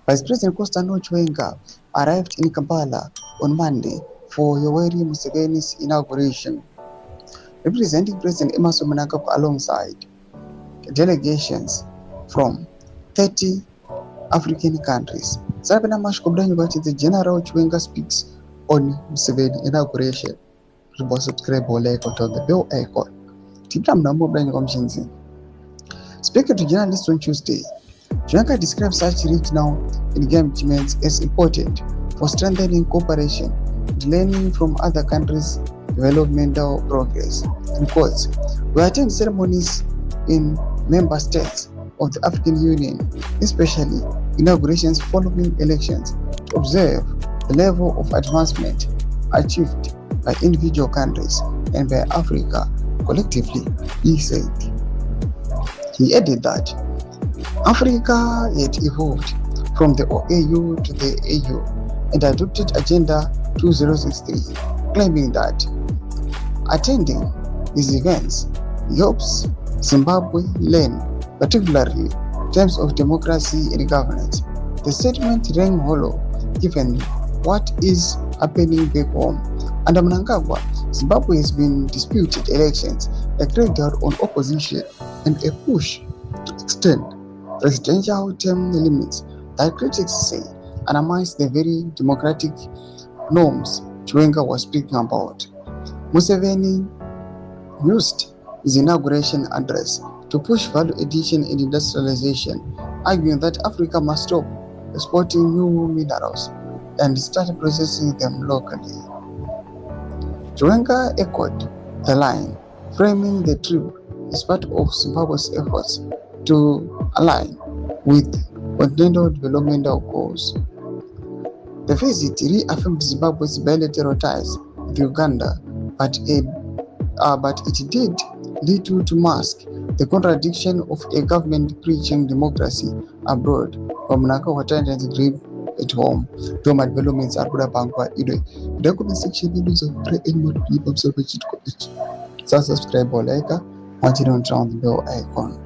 Vice President Constantino Chiwenga arrived in Kampala on Monday for Yoweri Museveni's inauguration, representing President Emmerson Mnangagwa alongside delegations from 30 African countries. Sabina Mashkobranyi the General Chiwenga speaks on Museveni inauguration. Subscribe or like on the bell icon. Tipta mnambo Branyi Komshinzi. Speaking to journalists on Tuesday, Chiwenga described such regional engagements as important for strengthening cooperation and learning from other countries' developmental progress. In quotes, we attend ceremonies in member states of the African Union, especially inaugurations following elections, to observe the level of advancement achieved by individual countries and by Africa collectively, he said. He added that Africa had evolved from the OAU to the AU and adopted Agenda 2063, claiming that attending these events helps Zimbabwe learn, particularly in terms of democracy and governance. The statement rang hollow given what is happening back home. Under Mnangagwa, Zimbabwe has been disputed elections, a crackdown on opposition, and a push to extend presidential term limits that critics say undermines the very democratic norms Chiwenga was speaking about. Museveni used his inauguration address to push value addition and industrialization, arguing that Africa must stop exporting new minerals and start processing them locally. Chiwenga echoed the line, framing the trip as part of Zimbabwe's efforts to align with continental developmental goals. The visit reaffirmed Zimbabwe's bilateral ties with Uganda, but it did little to mask the contradiction of a government preaching democracy abroad while Mnangagwa attended grip at home. Doma developments are put bangwa ido. The comment section videos of pray and more people subscribe or like, watch it on the bell icon.